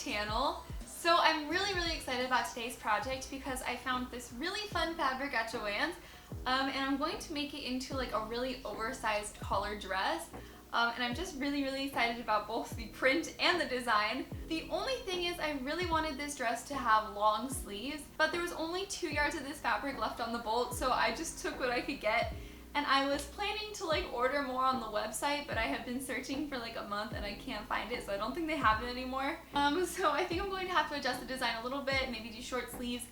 channel. So I'm really excited about today's project because I found this really fun fabric at Joann's, and I'm going to make it into like a really oversized collar dress. And I'm just really excited about both the print and the design. The only thing is I really wanted this dress to have long sleeves, but there was only 2 yards of this fabric left on the bolt, so I just took what I could get. And I was planning to like order more on the website, but I have been searching for like a month and I can't find it, so I don't think they have it anymore. So I think I'm going to have to adjust the design a little bit, maybe do short sleeves.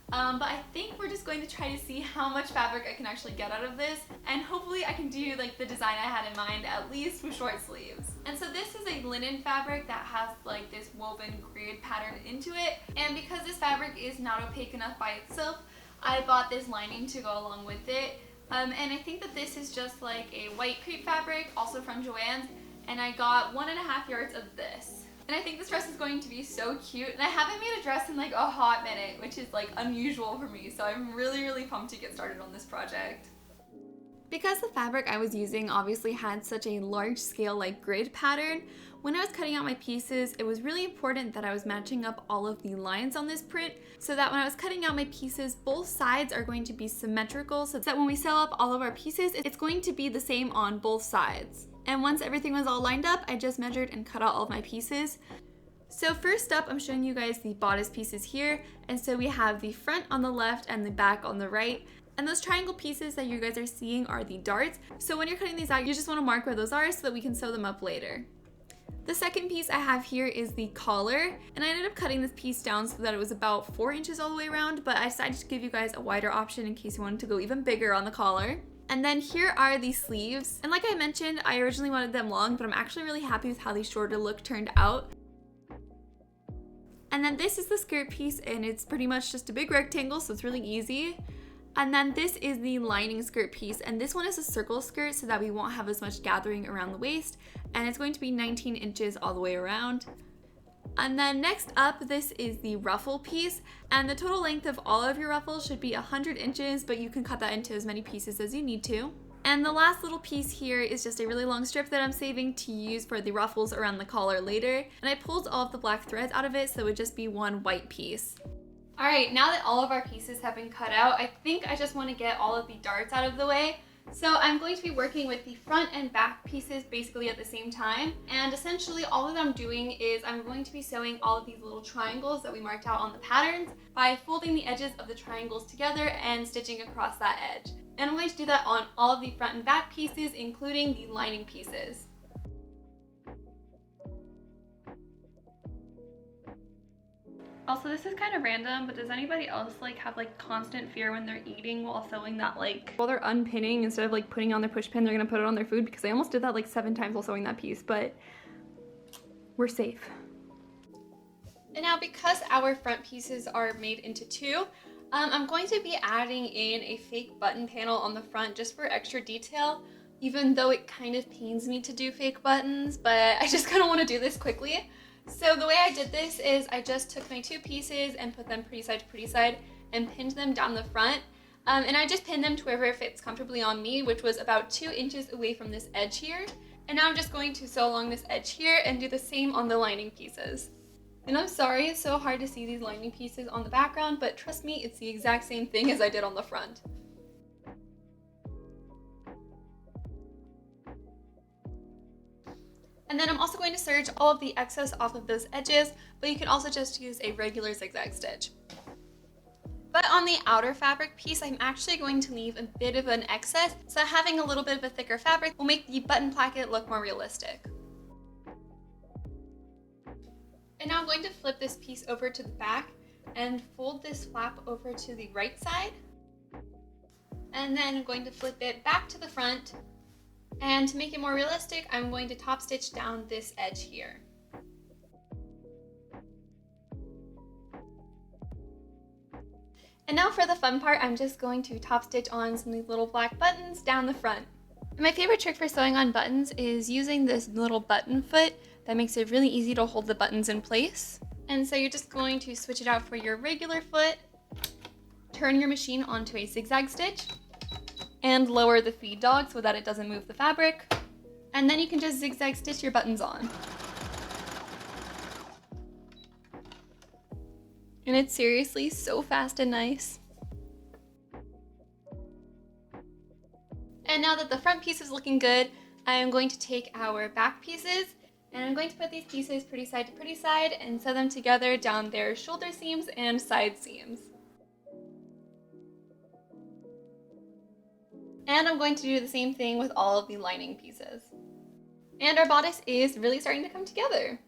But I think we're just going to try to see how much fabric I can actually get out of this, and hopefully I can do like the design I had in mind, at least with short sleeves. And so this is a linen fabric that has like this woven grid pattern into it, and because this fabric is not opaque enough by itself, I bought this lining to go along with it. And I think that this is just like a white crepe fabric, also from Joann's, and I got 1.5 yards of this. And I think this dress is going to be so cute, and I haven't made a dress in like a hot minute, which is like unusual for me, so I'm really pumped to get started on this project. Because the fabric I was using obviously had such a large scale like grid pattern, when I was cutting out my pieces, it was really important that I was matching up all of the lines on this print so that when I was cutting out my pieces, both sides are going to be symmetrical, so that when we sew up all of our pieces, it's going to be the same on both sides. And once everything was all lined up, I just measured and cut out all of my pieces. So first up, I'm showing you guys the bodice pieces here. And so we have the front on the left and the back on the right. And those triangle pieces that you guys are seeing are the darts. So when you're cutting these out, you just want to mark where those are so that we can sew them up later. The second piece I have here is the collar, and I ended up cutting this piece down so that it was about 4 inches all the way around, but I decided to give you guys a wider option in case you wanted to go even bigger on the collar. And then here are the sleeves, and like I mentioned, I originally wanted them long, but I'm actually really happy with how the shorter look turned out. And then this is the skirt piece, and it's pretty much just a big rectangle, so it's really easy. And then this is the lining skirt piece, and this one is a circle skirt so that we won't have as much gathering around the waist, and it's going to be 19 inches all the way around. And then next up, this is the ruffle piece, and the total length of all of your ruffles should be 100 inches, but you can cut that into as many pieces as you need to. And the last little piece here is just a really long strip that I'm saving to use for the ruffles around the collar later, and I pulled all of the black threads out of it so it would just be one white piece. Alright, now that all of our pieces have been cut out, I think I just want to get all of the darts out of the way. So I'm going to be working with the front and back pieces basically at the same time. And essentially all that I'm doing is I'm going to be sewing all of these little triangles that we marked out on the patterns by folding the edges of the triangles together and stitching across that edge. And I'm going to do that on all of the front and back pieces, including the lining pieces. Also, this is kind of random, but does anybody else like have like constant fear when they're eating while sewing that like while they're unpinning, instead of like putting on their push pin, they're gonna put it on their food? Because I almost did that like 7 times while sewing that piece, but we're safe. And now because our front pieces are made into 2, I'm going to be adding in a fake button panel on the front just for extra detail, even though it kind of pains me to do fake buttons, but I just kind of want to do this quickly. So the way I did this is I just took my 2 pieces and put them pretty side and pinned them down the front. And I just pinned them to wherever it fits comfortably on me, which was about 2 inches away from this edge here. And now I'm just going to sew along this edge here and do the same on the lining pieces. And I'm sorry it's so hard to see these lining pieces on the background, but trust me, it's the exact same thing as I did on the front. And then I'm also going to serge all of the excess off of those edges, but you can also just use a regular zigzag stitch. But on the outer fabric piece, I'm actually going to leave a bit of an excess, so having a little bit of a thicker fabric will make the button placket look more realistic. And now I'm going to flip this piece over to the back and fold this flap over to the right side. And then I'm going to flip it back to the front. And to make it more realistic, I'm going to top stitch down this edge here. And now for the fun part, I'm just going to top stitch on some of these little black buttons down the front. And my favorite trick for sewing on buttons is using this little button foot that makes it really easy to hold the buttons in place. And so you're just going to switch it out for your regular foot, turn your machine onto a zigzag stitch, and lower the feed dog so that it doesn't move the fabric. And then you can just zigzag stitch your buttons on. And it's seriously so fast and nice. And now that the front piece is looking good, I am going to take our back pieces and I'm going to put these pieces pretty side and sew them together down their shoulder seams and side seams. And I'm going to do the same thing with all of the lining pieces. And our bodice is really starting to come together.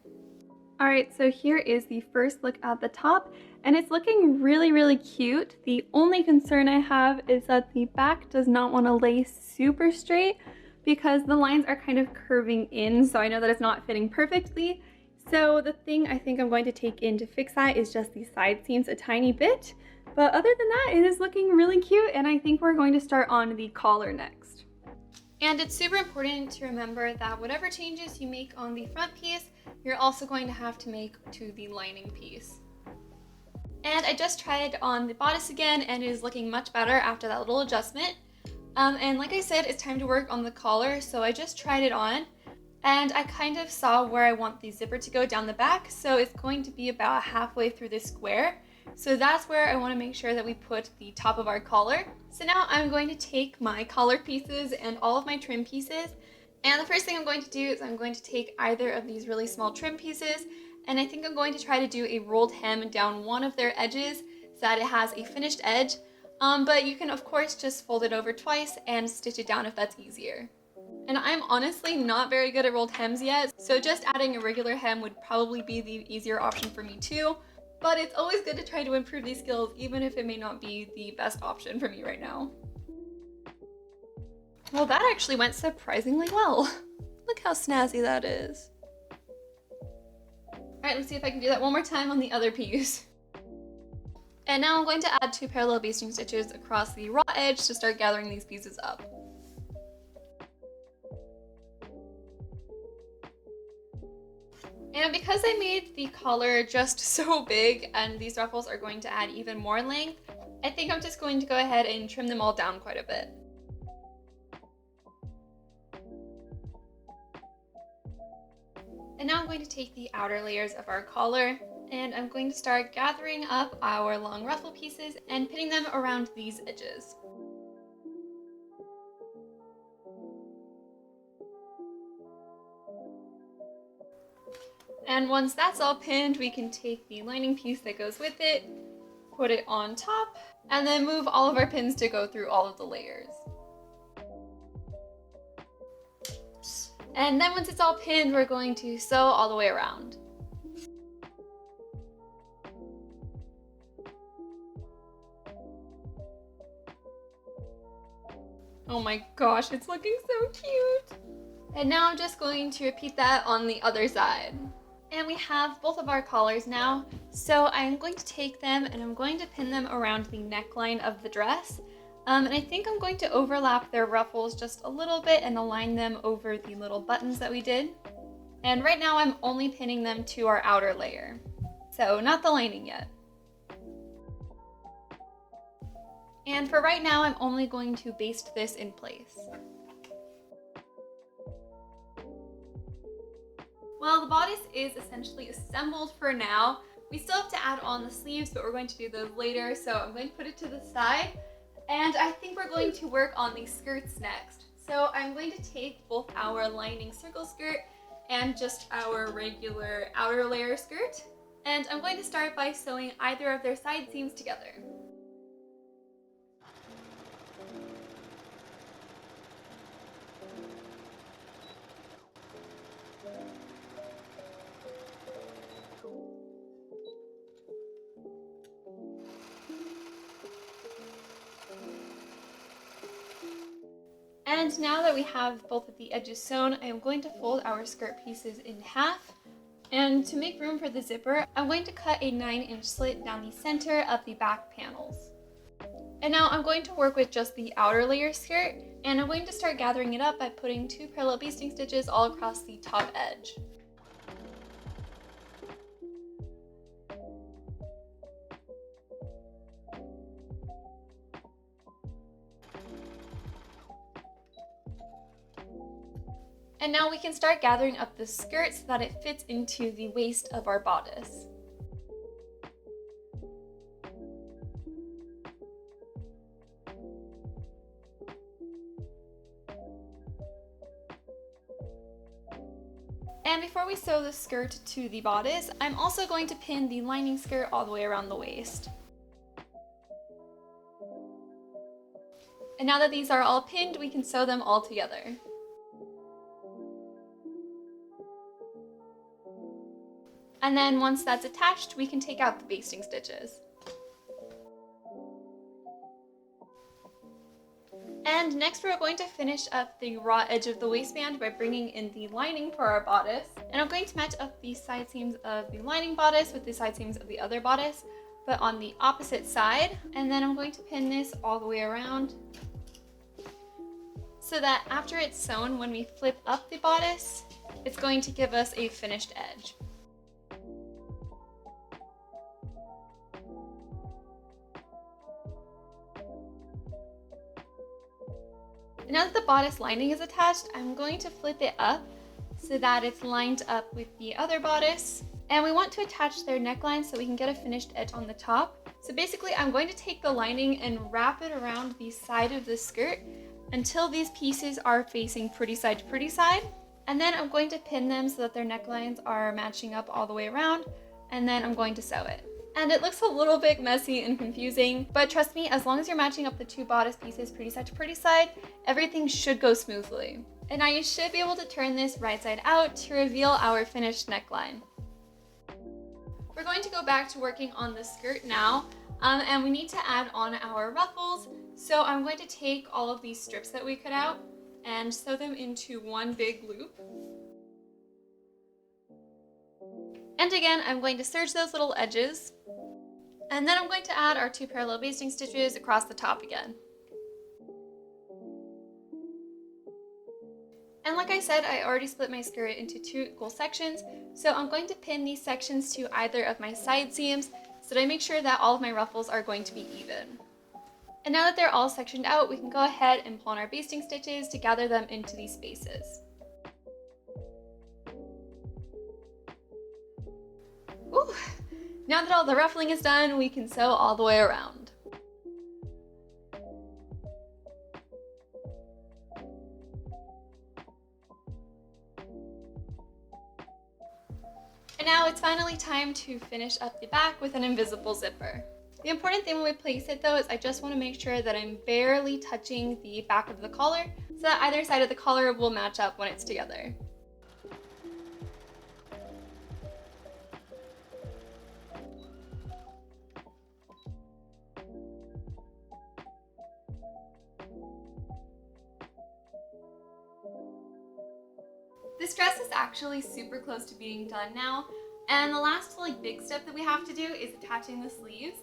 Alright, so here is the first look at the top, and it's looking really cute. The only concern I have is that the back does not want to lay super straight because the lines are kind of curving in, so I know that it's not fitting perfectly. So the thing I think I'm going to take in to fix that is just the side seams a tiny bit. But other than that, it is looking really cute, and I think we're going to start on the collar next. And it's super important to remember that whatever changes you make on the front piece, you're also going to have to make to the lining piece. And I just tried on the bodice again, and it is looking much better after that little adjustment. And like I said, it's time to work on the collar, so I just tried it on, and I kind of saw where I want the zipper to go down the back, so it's going to be about halfway through this square. So that's where I want to make sure that we put the top of our collar. So now I'm going to take my collar pieces and all of my trim pieces, and the first thing I'm going to do is I'm going to take either of these really small trim pieces, and I think I'm going to try to do a rolled hem down one of their edges so that it has a finished edge. But you can of course just fold it over twice and stitch it down if that's easier. And I'm honestly not very good at rolled hems yet, so just adding a regular hem would probably be the easier option for me too. But it's always good to try to improve these skills, even if it may not be the best option for me right now. Well, that actually went surprisingly well. Look how snazzy that is. Alright, let's see if I can do that one more time on the other piece. And now I'm going to add 2 parallel basting stitches across the raw edge to start gathering these pieces up. And because I made the collar just so big and these ruffles are going to add even more length, I think I'm just going to go ahead and trim them all down quite a bit. And now I'm going to take the outer layers of our collar and I'm going to start gathering up our long ruffle pieces and pinning them around these edges. And once that's all pinned, we can take the lining piece that goes with it, put it on top, and then move all of our pins to go through all of the layers. And then once it's all pinned, we're going to sew all the way around. Oh my gosh, it's looking so cute! And now I'm just going to repeat that on the other side. And we have both of our collars now, so I'm going to take them and I'm going to pin them around the neckline of the dress. And I think I'm going to overlap their ruffles just a little bit and align them over the little buttons that we did. And right now I'm only pinning them to our outer layer, so not the lining yet. And for right now, I'm only going to baste this in place. Well, the bodice is essentially assembled for now. We still have to add on the sleeves, but we're going to do those later, so I'm going to put it to the side. And I think we're going to work on the skirts next. So I'm going to take both our lining circle skirt and just our regular outer layer skirt. And I'm going to start by sewing either of their side seams together. And now that we have both of the edges sewn, I am going to fold our skirt pieces in half. And to make room for the zipper, I'm going to cut a 9-inch slit down the center of the back panels. And now I'm going to work with just the outer layer skirt, and I'm going to start gathering it up by putting 2 parallel basting stitches all across the top edge. And now we can start gathering up the skirt so that it fits into the waist of our bodice. And before we sew the skirt to the bodice, I'm also going to pin the lining skirt all the way around the waist. And now that these are all pinned, we can sew them all together. And then once that's attached, we can take out the basting stitches. And next we're going to finish up the raw edge of the waistband by bringing in the lining for our bodice. And I'm going to match up the side seams of the lining bodice with the side seams of the other bodice, but on the opposite side. And then I'm going to pin this all the way around so that after it's sewn, when we flip up the bodice, it's going to give us a finished edge. Now that the bodice lining is attached, I'm going to flip it up so that it's lined up with the other bodice. And we want to attach their neckline so we can get a finished edge on the top. So basically, I'm going to take the lining and wrap it around the side of the skirt until these pieces are facing pretty side to pretty side. And then I'm going to pin them so that their necklines are matching up all the way around. And then I'm going to sew it. And it looks a little bit messy and confusing, but trust me, as long as you're matching up the two bodice pieces pretty side to pretty side, everything should go smoothly. And now you should be able to turn this right side out to reveal our finished neckline. We're going to go back to working on the skirt now, and we need to add on our ruffles. So I'm going to take all of these strips that we cut out and sew them into one big loop. And again, I'm going to serge those little edges. And then I'm going to add our 2 parallel basting stitches across the top again. And like I said, I already split my skirt into 2 equal sections, so I'm going to pin these sections to either of my side seams so that I make sure that all of my ruffles are going to be even. And now that they're all sectioned out, we can go ahead and pull on our basting stitches to gather them into these spaces. Ooh. Now that all the ruffling is done, we can sew all the way around. And now it's finally time to finish up the back with an invisible zipper. The important thing when we place it though is I just want to make sure that I'm barely touching the back of the collar so that either side of the collar will match up when it's together. This dress is actually super close to being done now, and the last big step that we have to do is attaching the sleeves.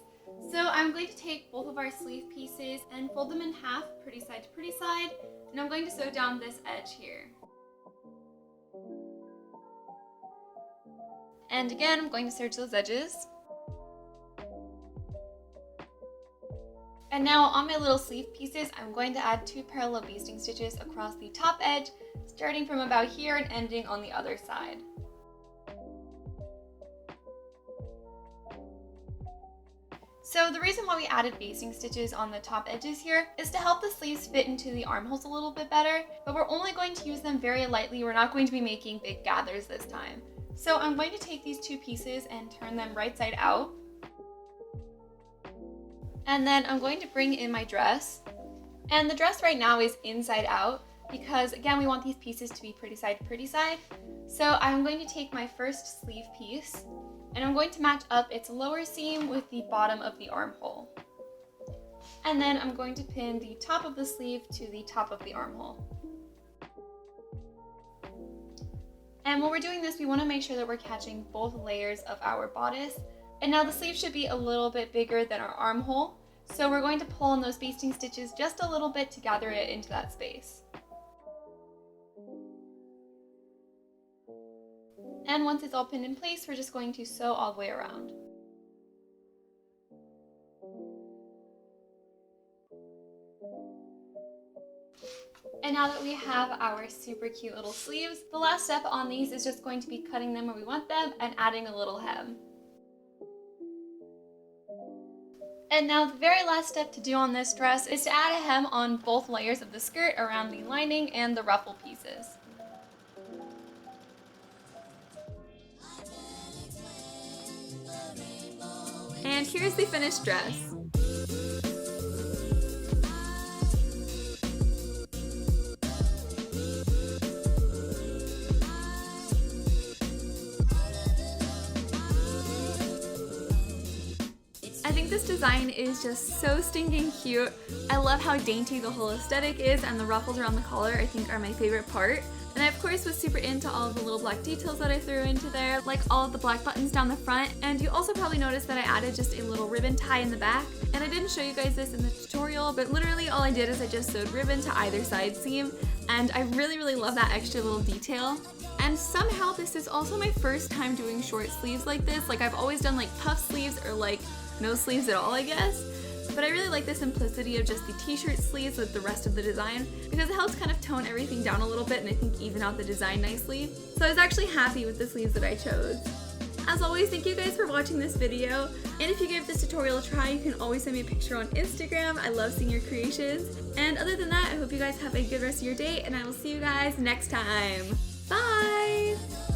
So I'm going to take both of our sleeve pieces and fold them in half, pretty side to pretty side, and I'm going to sew down this edge here. And again, I'm going to serge those edges. And now on my little sleeve pieces, I'm going to add 2 parallel basting stitches across the top edge, starting from about here and ending on the other side. So the reason why we added basting stitches on the top edges here is to help the sleeves fit into the armholes a little bit better, but we're only going to use them very lightly. We're not going to be making big gathers this time. So I'm going to take these 2 pieces and turn them right side out. And then I'm going to bring in my dress. And the dress right now is inside out because again, we want these pieces to be pretty side to pretty side. So I'm going to take my first sleeve piece and I'm going to match up its lower seam with the bottom of the armhole. And then I'm going to pin the top of the sleeve to the top of the armhole. And when we're doing this, we want to make sure that we're catching both layers of our bodice. And now the sleeve should be a little bit bigger than our armhole. So we're going to pull on those basting stitches just a little bit to gather it into that space. And once it's all pinned in place, we're just going to sew all the way around. And now that we have our super cute little sleeves, the last step on these is just going to be cutting them where we want them and adding a little hem. And now the very last step to do on this dress is to add a hem on both layers of the skirt around the lining and the ruffle pieces. And here's the finished dress. I think this design is just so stinking cute. I love how dainty the whole aesthetic is, and the ruffles around the collar I think are my favorite part. And I of course was super into all of the little black details that I threw into there, like all of the black buttons down the front. And you also probably noticed that I added just a little ribbon tie in the back. And I didn't show you guys this in the tutorial, but literally all I did is I just sewed ribbon to either side seam. And I really love that extra little detail. And somehow this is also my first time doing short sleeves like this. Like I've always done like puff sleeves or like no sleeves at all, I guess. But I really like the simplicity of just the t-shirt sleeves with the rest of the design because it helps kind of tone everything down a little bit and I think even out the design nicely. So I was actually happy with the sleeves that I chose. As always, thank you guys for watching this video. And if you give this tutorial a try, you can always send me a picture on Instagram. I love seeing your creations. And other than that, I hope you guys have a good rest of your day and I will see you guys next time. Bye!